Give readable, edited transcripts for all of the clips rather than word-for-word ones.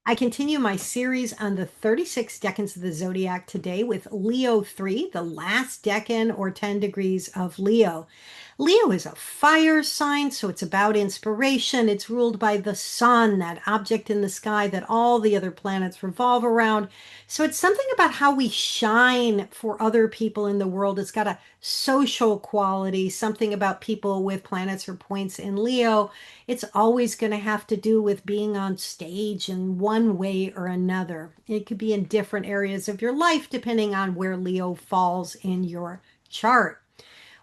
I continue my series on the 36 decans of the Zodiac today with Leo 3, the last decan or 10 degrees of Leo. Leo is a fire sign, so it's about inspiration. It's ruled by the sun, that object in the sky that all the other planets revolve around. So it's something about how we shine for other people in the world. It's got a social quality, something about people with planets or points in Leo. It's always going to have to do with being on stage in one way or another. It could be in different areas of your life, depending on where Leo falls in your chart.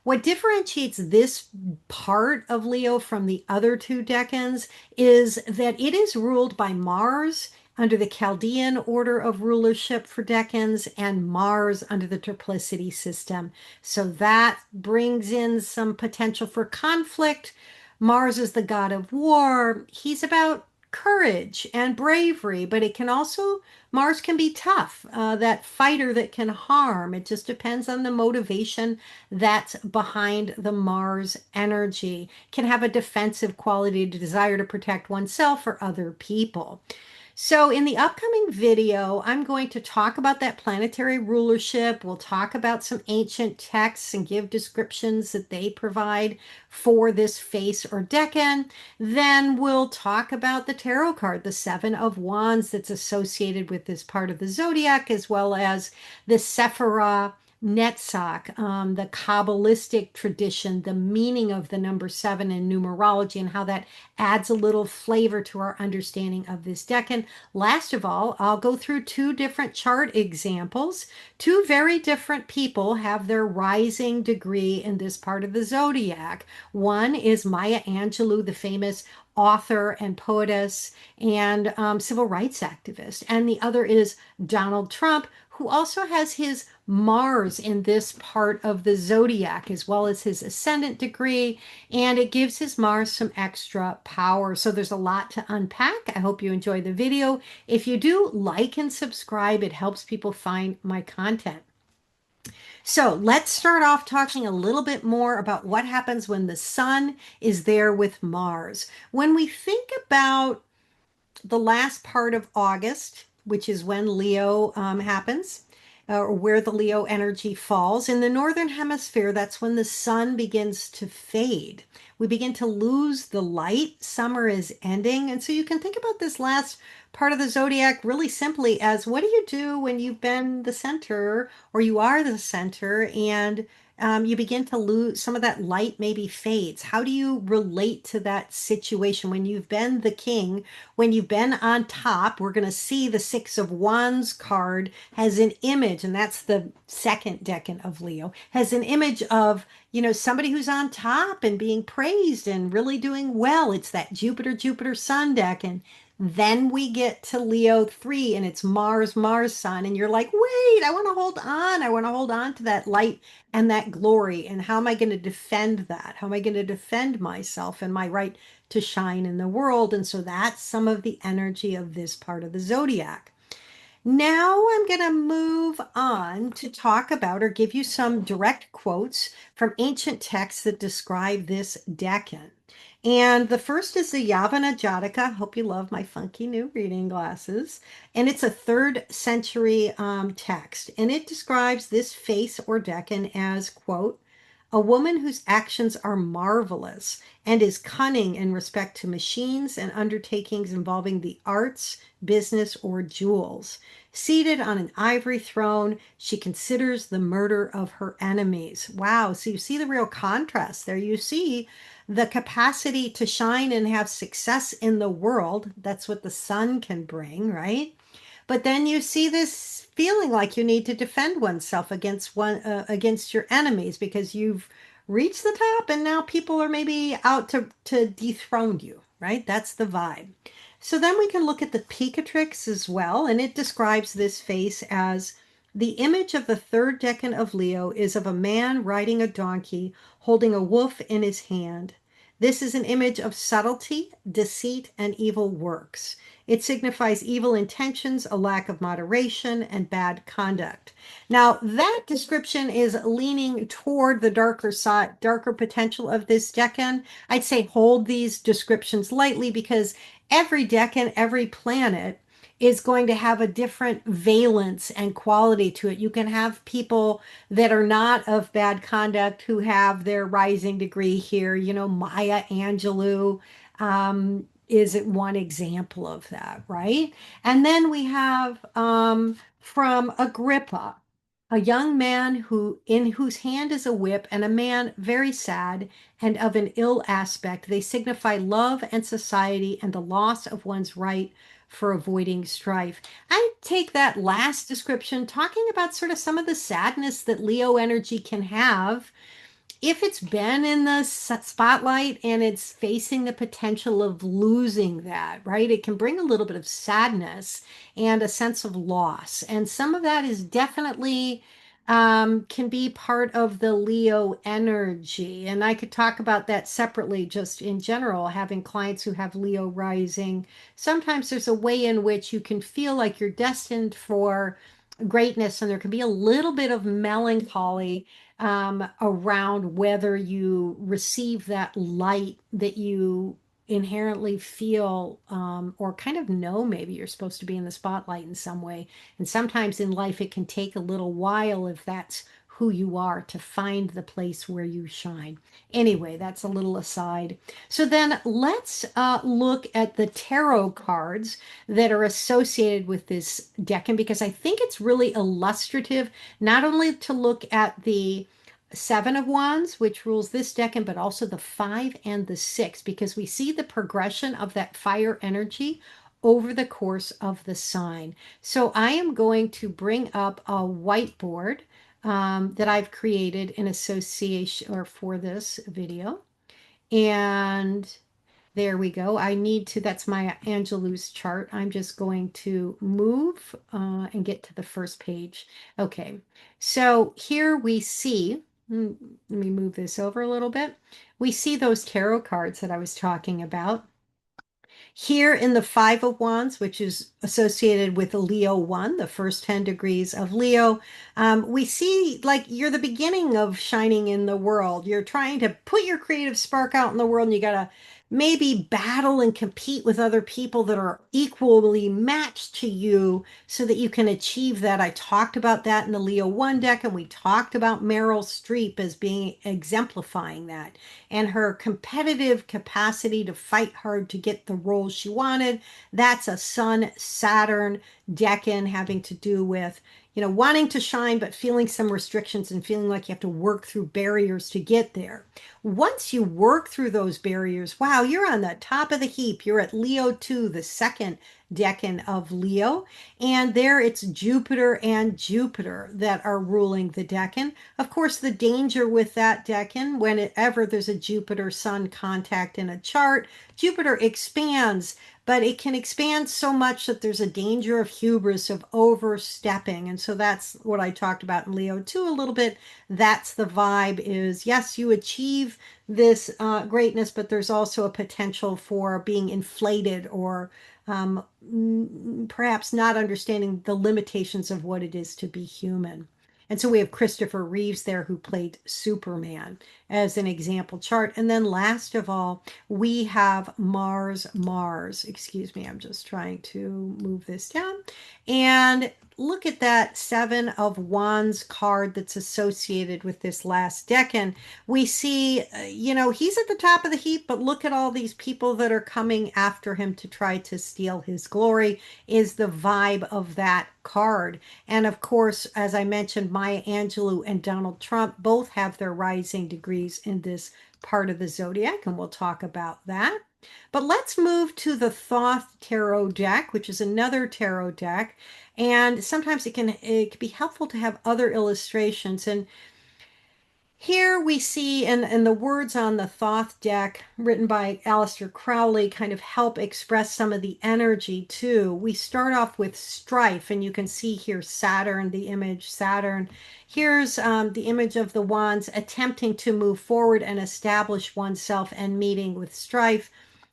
What differentiates this part of Leo from the other two decans is that it is ruled by Mars under the Chaldean Order of rulership for decans and Mars under the triplicity system. So that brings in some potential for conflict. Mars is the god of war. He's about courage and bravery, but it can also, Mars can be tough, that fighter that can harm. It just depends on the motivation that's behind the Mars energy. Can have a defensive quality, to desire to protect oneself or other people. So in the upcoming video, I'm going to talk about that planetary rulership. We'll talk about some ancient texts and give descriptions that they provide for this face or decan. Then we'll talk about the tarot card, the Seven of Wands that's associated with this part of the zodiac, as well as the Sephirah Netzach, the Kabbalistic tradition, the meaning of the number seven in numerology, and how that adds a little flavor to our understanding of this decan. Last of all, I'll go through two different chart examples. Two very different people have their rising degree in this part of the zodiac. One is Maya Angelou, the famous author and poetess and civil rights activist. And the other is Donald Trump, who also has his Mars in this part of the zodiac, as well as his ascendant degree, and it gives his Mars some extra power. So there's a lot to unpack. I hope you enjoy the video. If you do, like and subscribe. It helps people find my content. So let's start off talking a little bit more about what happens when the sun is there with Mars. When we think about the last part of August, which is when Leo happens, or where the Leo energy falls. In the Northern Hemisphere, that's when the sun begins to fade. We begin to lose the light. Summer is ending. And so you can think about this last part of the zodiac really simply as, what do you do when you've been the center or you are the center and you begin to lose some of that light, maybe fades? How do you relate to that situation when you've been the king, when you've been on top? We're going to see the Six of Wands card has an image, and that's the second decan of Leo, has an image of, somebody who's on top and being praised and really doing well. It's that Jupiter Sun decan. Then we get to Leo 3 and it's Mars Sun. And you're like, wait, I want to hold on. I want to hold on to that light and that glory. And how am I going to defend that? How am I going to defend myself and my right to shine in the world? And so that's some of the energy of this part of the zodiac. Now I'm going to move on to talk about or give you some direct quotes from ancient texts that describe this decan. And the first is the Yavana Jataka. Hope you love my funky new reading glasses. And it's a 3rd century text. And it describes this face or decan as, quote, a woman whose actions are marvelous and is cunning in respect to machines and undertakings involving the arts, business, or jewels. Seated on an ivory throne, she considers the murder of her enemies. Wow. So you see the real contrast there. You see the capacity to shine and have success in the world. That's what the sun can bring, right? But then you see this feeling like you need to defend oneself against your enemies because you've reached the top and now people are maybe out to dethrone you, right? That's the vibe. So then we can look at the Picatrix as well, and it describes this face as the image of the 3rd decan of Leo is of a man riding a donkey holding a wolf in his hand. This is an image of subtlety, deceit, and evil works. It signifies evil intentions, a lack of moderation, and bad conduct. Now, that description is leaning toward the darker side, darker potential of this decan. I'd say hold these descriptions lightly because every decan, every planet is going to have a different valence and quality to it. You can have people that are not of bad conduct who have their rising degree here. Maya Angelou is one example of that, right? And then we have from Agrippa, a young man who in whose hand is a whip, and a man very sad and of an ill aspect. They signify love and society and the loss of one's right for avoiding strife. I take that last description talking about sort of some of the sadness that Leo energy can have if it's been in the spotlight and it's facing the potential of losing that, right? It can bring a little bit of sadness and a sense of loss. And some of that is definitely can be part of the Leo energy. And I could talk about that separately, just in general, having clients who have Leo rising. Sometimes there's a way in which you can feel like you're destined for greatness, and there can be a little bit of melancholy around whether you receive that light that you inherently feel or kind of know maybe you're supposed to be in the spotlight in some way. And sometimes in life, it can take a little while if that's who you are to find the place where you shine. Anyway, that's a little aside. So then let's look at the tarot cards that are associated with this decan, because I think it's really illustrative, not only to look at the Seven of Wands, which rules this decan, but also the Five and the Six, because we see the progression of that fire energy over the course of the sign. So I am going to bring up a whiteboard that I've created in association or for this video. And there we go. I need to, that's my Angelou's chart. I'm just going to move and get to the first page. Okay, so here we see, let me move this over a little bit. We see those tarot cards that I was talking about. Here in the Five of Wands, which is associated with Leo 1, the first 10 degrees of Leo, we see like you're the beginning of shining in the world. You're trying to put your creative spark out in the world, and you got to maybe battle and compete with other people that are equally matched to you so that you can achieve that. I talked about that in the Leo 1 deck, and we talked about Meryl Streep as being exemplifying that and her competitive capacity to fight hard to get the role she wanted. That's a Sun Saturn decan having to do with, wanting to shine, but feeling some restrictions and feeling like you have to work through barriers to get there. Once you work through those barriers, wow, you're on the top of the heap. You're at Leo 2, the second decan of Leo. And there it's Jupiter and Jupiter that are ruling the decan. Of course, the danger with that decan, whenever there's a Jupiter Sun contact in a chart, Jupiter expands, but it can expand so much that there's a danger of hubris, of overstepping. And so that's what I talked about in Leo 2 a little bit. That's the vibe is, yes, you achieve this greatness, but there's also a potential for being inflated or perhaps not understanding the limitations of what it is to be human. And so we have Christopher Reeves there who played Superman as an example chart. And then last of all, we have Mars. Excuse me, I'm just trying to move this down. And look at that Seven of Wands card that's associated with this last decan. We see, he's at the top of the heap, but look at all these people that are coming after him to try to steal his glory is the vibe of that card. And of course, as I mentioned, Maya Angelou and Donald Trump both have their rising degrees in this part of the zodiac, and we'll talk about that. But let's move to the Thoth Tarot deck, which is another tarot deck. And sometimes it can be helpful to have other illustrations. And here we see, and the words on the Thoth deck written by Aleister Crowley kind of help express some of the energy too. We start off with strife, and you can see here Saturn, the image Saturn. Here's the image of the wands attempting to move forward and establish oneself and meeting with strife.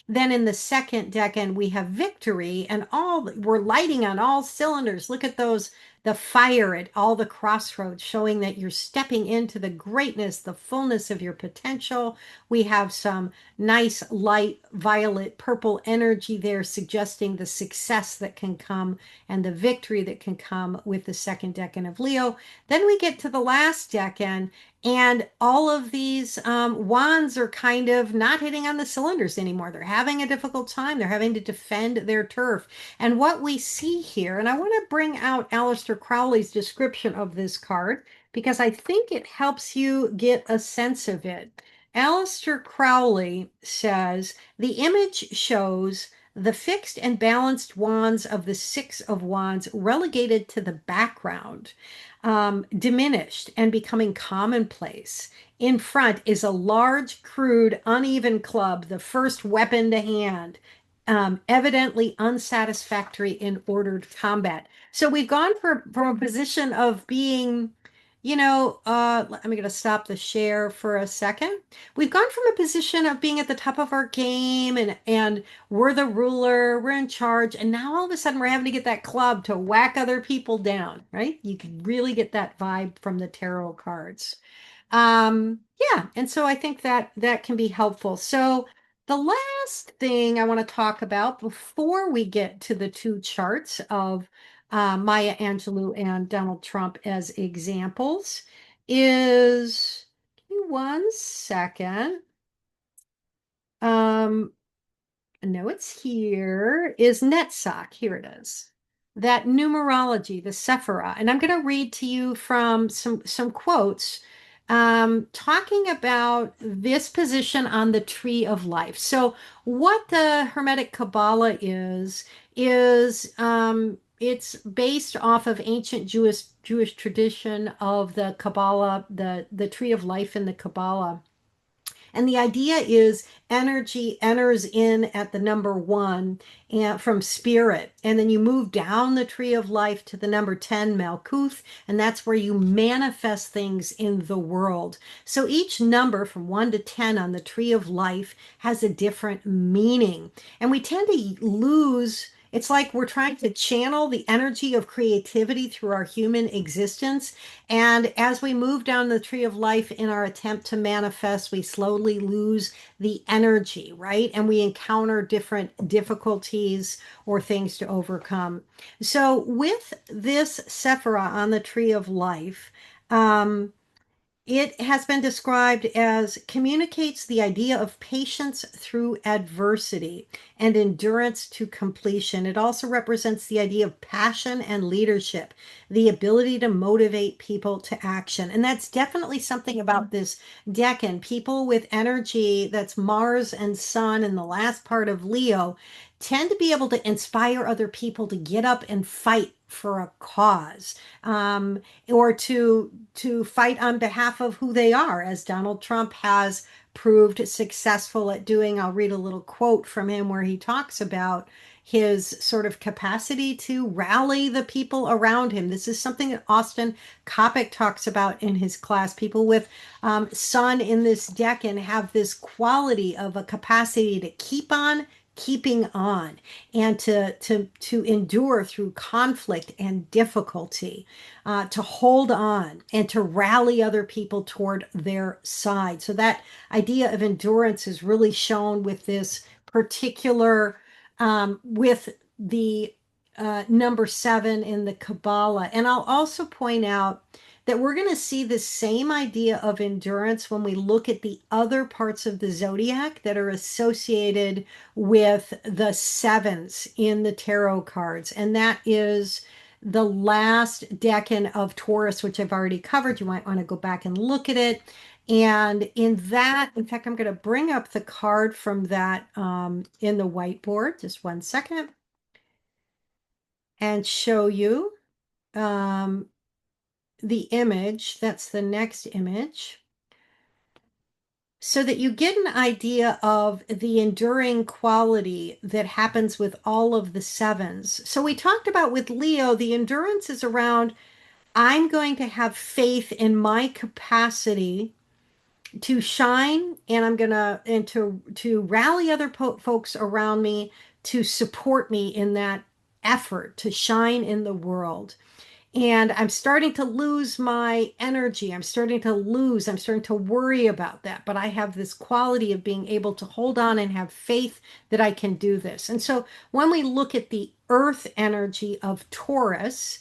Then in the second decan, we have victory, and we're lighting on all cylinders. Look at those the fire at all the crossroads, showing that you're stepping into the greatness, the fullness of your potential. We have some nice light violet purple energy there, suggesting the success that can come and the victory that can come with the second decan of Leo. Then we get to the last decan, and all of these wands are kind of not hitting on the cylinders anymore. They're having a difficult time. They're having to defend their turf. And what we see here, and I want to bring out Aleister Crowley's description of this card because I think it helps you get a sense of it. Aleister Crowley says the image shows the fixed and balanced wands of the Six of Wands relegated to the background, diminished and becoming commonplace. In front is a large, crude, uneven club, the first weapon to hand, evidently unsatisfactory in ordered combat. So we've gone from a position of being, I'm going to stop the share for a second. We've gone from a position of being at the top of our game and we're the ruler, we're in charge, and now all of a sudden we're having to get that club to whack other people down, right? You can really get that vibe from the tarot cards. Yeah, and so I think that that can be helpful. So the last thing I want to talk about before we get to the two charts of Maya Angelou and Donald Trump as examples is, give me one second. Um, no, it's here, is Netzach. Here it is. That numerology, the Sephira. And I'm going to read to you from some quotes talking about this position on the tree of life. So what the Hermetic Kabbalah is it's based off of ancient Jewish tradition of the Kabbalah, the tree of life in the Kabbalah. And the idea is energy enters in at the number one and from spirit. And then you move down the tree of life to the number 10, Malkuth, and that's where you manifest things in the world. So each number from 1 to 10 on the tree of life has a different meaning. And we tend to lose. It's like we're trying to channel the energy of creativity through our human existence. And as we move down the tree of life in our attempt to manifest, we slowly lose the energy, right? And we encounter different difficulties or things to overcome. So, with this Sephira on the tree of life, um, it has been described as communicates the idea of patience through adversity and endurance to completion. It also represents the idea of passion and leadership, the ability to motivate people to action. And that's definitely something about this decan. People with energy that's Mars and Sun in the last part of Leo tend to be able to inspire other people to get up and fight for a cause, or to fight on behalf of who they are, as Donald Trump has proved successful at doing. I'll read a little quote from him where he talks about his sort of capacity to rally the people around him. This is something that Austin Coppock talks about in his class. People with Sun in this decan have this quality of a capacity to keep on keeping on and to endure through conflict and difficulty, to hold on and to rally other people toward their side. So that idea of endurance is really shown with this particular, with the number 7 in the Kabbalah. And I'll also point out that we're going to see the same idea of endurance when we look at the other parts of the zodiac that are associated with the sevens in the tarot cards. And that is the last decan of Taurus, which I've already covered. You might want to go back and look at it. And in that, in fact, I'm going to bring up the card from that in the whiteboard. Just one second. And show you. The image, that's the next image, so that you get an idea of the enduring quality that happens with all of the sevens. So we talked about with Leo, the endurance is around, I'm going to have faith in my capacity to shine, and I'm going to rally other folks around me to support me in that effort to shine in the world. And I'm starting to lose my energy. I'm starting to worry about that. But I have this quality of being able to hold on and have faith that I can do this. And so when we look at the earth energy of Taurus,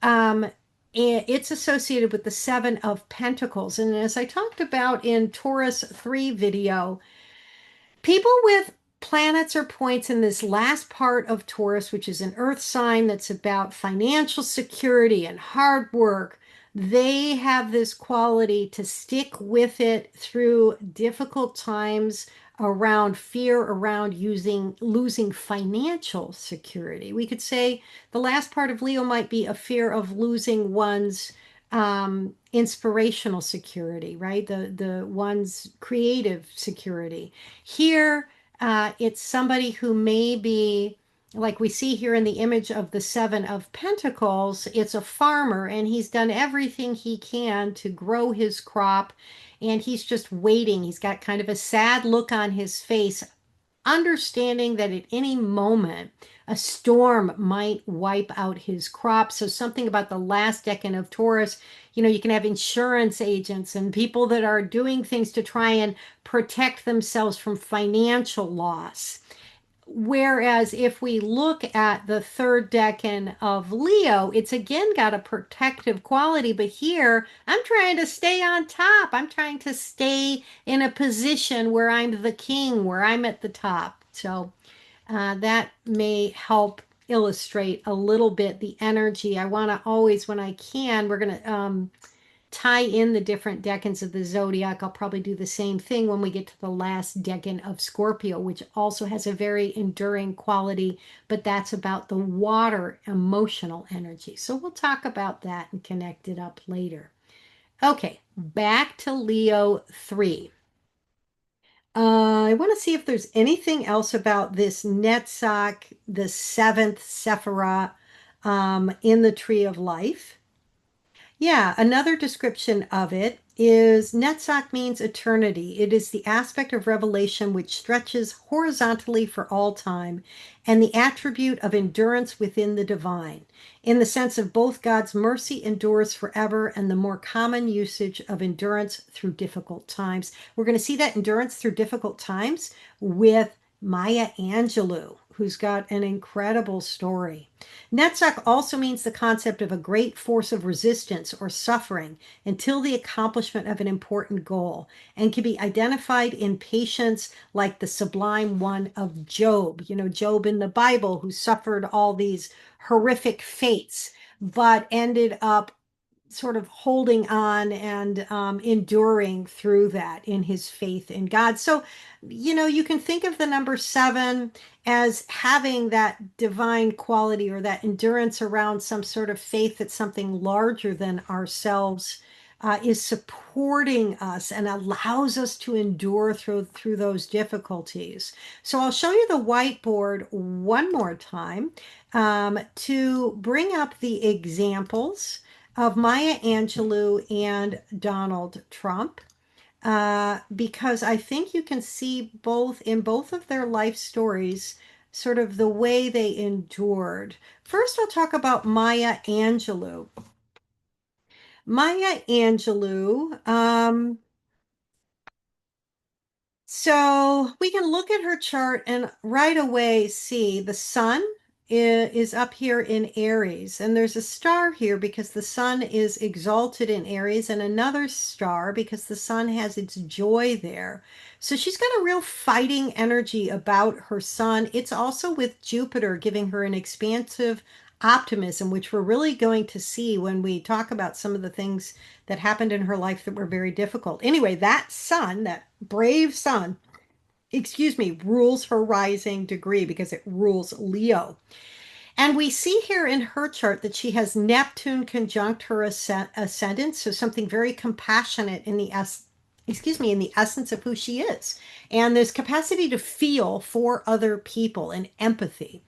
um, it's associated with the Seven of Pentacles. And as I talked about in Taurus 3 video, people with planets or points in this last part of Taurus, which is an earth sign that's about financial security and hard work, they have this quality to stick with it through difficult times around fear around losing financial security. We could say the last part of Leo might be a fear of losing one's inspirational security, right? The one's creative security. Here, it's somebody who may be, like we see here in the image of the Seven of Pentacles, it's a farmer and he's done everything he can to grow his crop and he's just waiting. He's got kind of a sad look on his face, understanding that at any moment a storm might wipe out his crop. So something about the last decan of Taurus, you can have insurance agents and people that are doing things to try and protect themselves from financial loss. Whereas if we look at the third decan of Leo, it's again got a protective quality, but here I'm trying to stay on top. I'm trying to stay in a position where I'm the king, where I'm at the top. So that may help illustrate a little bit the energy. I want to always, when I can, we're going to tie in the different decans of the zodiac. I'll probably do the same thing when we get to the last decan of Scorpio, which also has a very enduring quality, but that's about the water emotional energy. So we'll talk about that and connect it up later. Okay, back to Leo 3. I want to see if there's anything else about this Netzach, the seventh Sephirah, in the Tree of Life. Yeah, another description of it is Netzach means eternity. It is the aspect of revelation which stretches horizontally for all time and the attribute of endurance within the divine, in the sense of both God's mercy endures forever and the more common usage of endurance through difficult times. We're going to see that endurance through difficult times with Maya Angelou, who's got an incredible story. Netzach also means the concept of a great force of resistance or suffering until the accomplishment of an important goal, and can be identified in patients like the sublime one of Job. Job in the Bible, who suffered all these horrific fates, but ended up sort of holding on and enduring through that in his faith in God. So, you can think of the number 7 as having that divine quality or that endurance around some sort of faith that something larger than ourselves is supporting us and allows us to endure through those difficulties. So I'll show you the whiteboard one more time to bring up the examples of Maya Angelou and Donald Trump, because I think you can see both in both of their life stories sort of the way they endured. First, I'll talk about Maya Angelou. Maya Angelou, so we can look at her chart and right away see the sun is up here in Aries, and there's a star here because the sun is exalted in Aries, and another star because the sun has its joy there. So she's got a real fighting energy about her sun. It's also with Jupiter giving her an expansive optimism, which we're really going to see when we talk about some of the things that happened in her life that were very difficult. Anyway, that sun, that brave sun, excuse me, rules her rising degree because it rules Leo. And we see here in her chart that she has Neptune conjunct her ascendant, so something very compassionate in the in the essence of who she is. And there's capacity to feel for other people and empathy.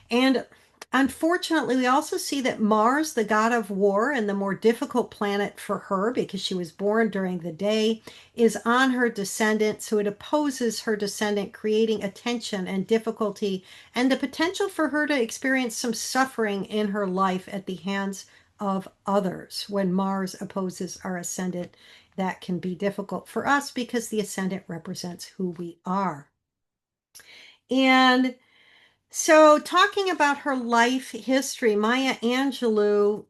And unfortunately, we also see that Mars, the god of war and the more difficult planet for her because she was born during the day, is on her descendant. So it opposes her descendant, creating a tension and difficulty and the potential for her to experience some suffering in her life at the hands of others. When Mars opposes our ascendant, that can be difficult for us because the ascendant represents who we are. And so, talking about her life history, Maya Angelou,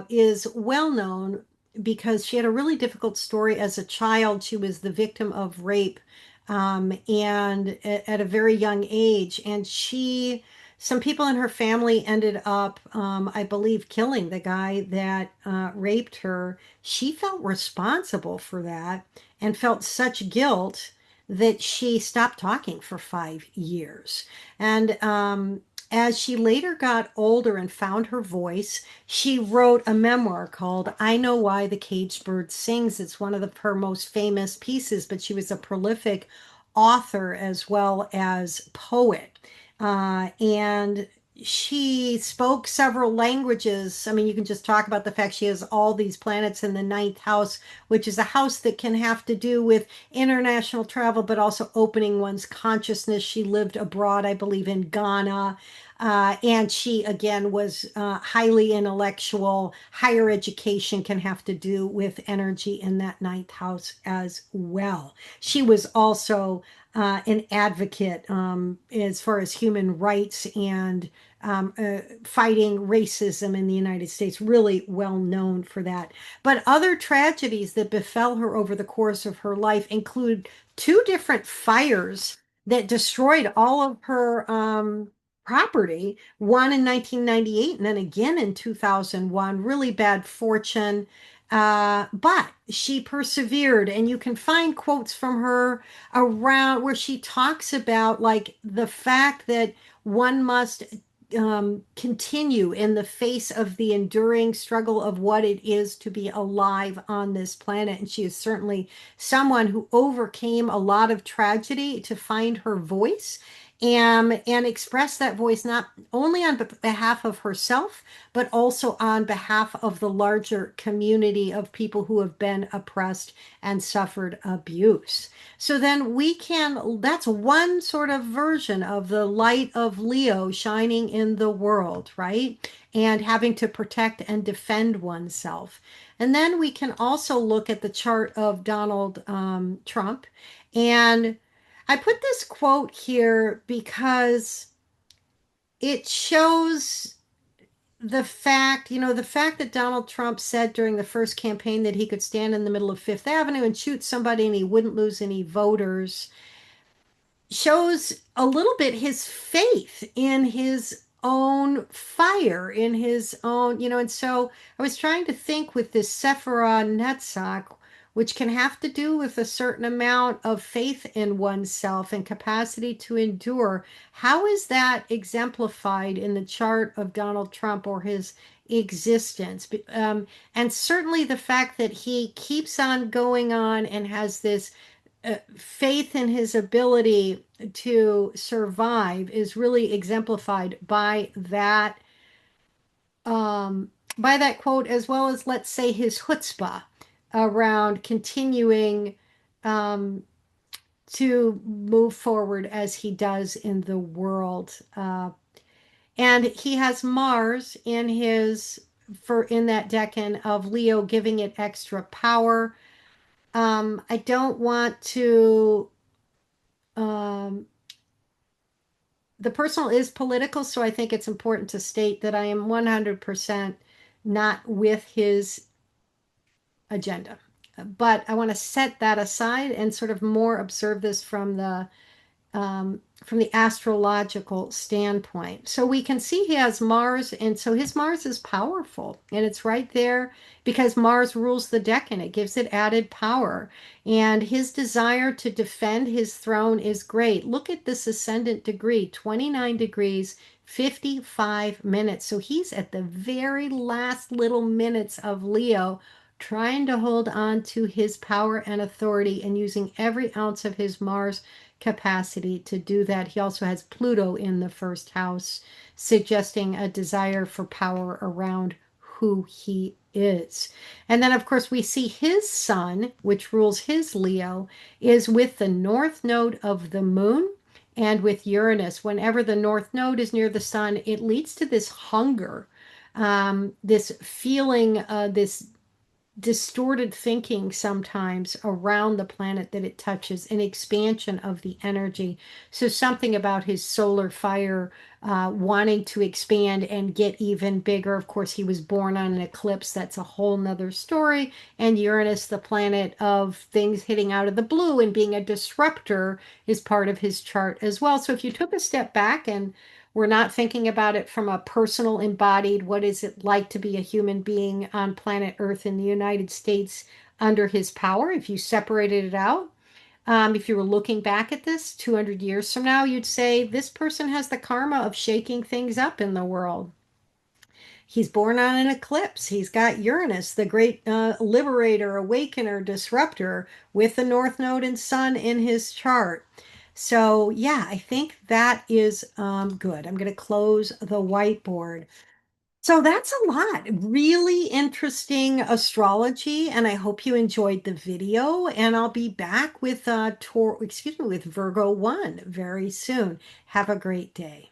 is well known because she had a really difficult story as a child. She was the victim of rape, and at a very young age. And some people in her family ended up, I believe, killing the guy that raped her. She felt responsible for that and felt such guilt that she stopped talking for 5 years. And as she later got older and found her voice, she wrote a memoir called I Know Why the Caged Bird Sings. It's one of her most famous pieces, but she was a prolific author as well as poet. And she spoke several languages. I mean, you can just talk about the fact she has all these planets in the ninth house, which is a house that can have to do with international travel, but also opening one's consciousness. She lived abroad, I believe, in Ghana. And she, again, was highly intellectual. Higher education can have to do with energy in that ninth house as well. She was also an advocate as far as human rights and fighting racism in the United States, really well known for that. But other tragedies that befell her over the course of her life include two different fires that destroyed all of her property, one in 1998 and then again in 2001. Really bad fortune. But she persevered, and you can find quotes from her around where she talks about like the fact that one must continue in the face of the enduring struggle of what it is to be alive on this planet. And she is certainly someone who overcame a lot of tragedy to find her voice and express that voice not only on behalf of herself, but also on behalf of the larger community of people who have been oppressed and suffered abuse. So then that's one sort of version of the light of Leo shining in the world, right? And having to protect and defend oneself. And then we can also look at the chart of Donald Trump. And I put this quote here because it shows the fact that Donald Trump said during the first campaign that he could stand in the middle of Fifth Avenue and shoot somebody and he wouldn't lose any voters shows a little bit his faith in his own fire, in his own, and so I was trying to think with this Sephira Netzach, which can have to do with a certain amount of faith in oneself and capacity to endure. How is that exemplified in the chart of Donald Trump or his existence? And certainly the fact that he keeps on going on and has this faith in his ability to survive is really exemplified by that quote, as well as, let's say, his chutzpah around continuing um, to move forward as he does in the world. And he has Mars in that decan of Leo, giving it extra power. I don't want to um, the personal is political, so I think it's important to state that I am 100% not with his agenda. But I want to set that aside and sort of more observe this from the astrological standpoint. So we can see he has Mars, and so his Mars is powerful, and it's right there because Mars rules the decan. It gives it added power, and his desire to defend his throne is great. Look at this ascendant degree, 29 degrees, 55 minutes. So he's at the very last little minutes of Leo, trying to hold on to his power and authority and using every ounce of his Mars capacity to do that. He also has Pluto in the first house, suggesting a desire for power around who he is. And then, of course, we see his sun, which rules his Leo, is with the north node of the moon and with Uranus. Whenever the north node is near the sun, it leads to this hunger. this feeling, this distorted thinking sometimes around the planet that it touches, an expansion of the energy. So something about his solar fire wanting to expand and get even bigger. Of course, he was born on an eclipse. That's a whole nother story. And Uranus, the planet of things hitting out of the blue and being a disruptor, is part of his chart as well. So if you took a step back and we're not thinking about it from a personal, embodied, what is it like to be a human being on planet Earth in the United States under his power. If you separated it out, if you were looking back at this 200 years from now, you'd say this person has the karma of shaking things up in the world. He's born on an eclipse. He's got Uranus, the great liberator, awakener, disruptor, with the North Node and Sun in his chart. So, yeah, I think that is good. I'm going to close the whiteboard. So that's a lot. Really interesting astrology, and I hope you enjoyed the video. And I'll be back with with Virgo 1 very soon. Have a great day.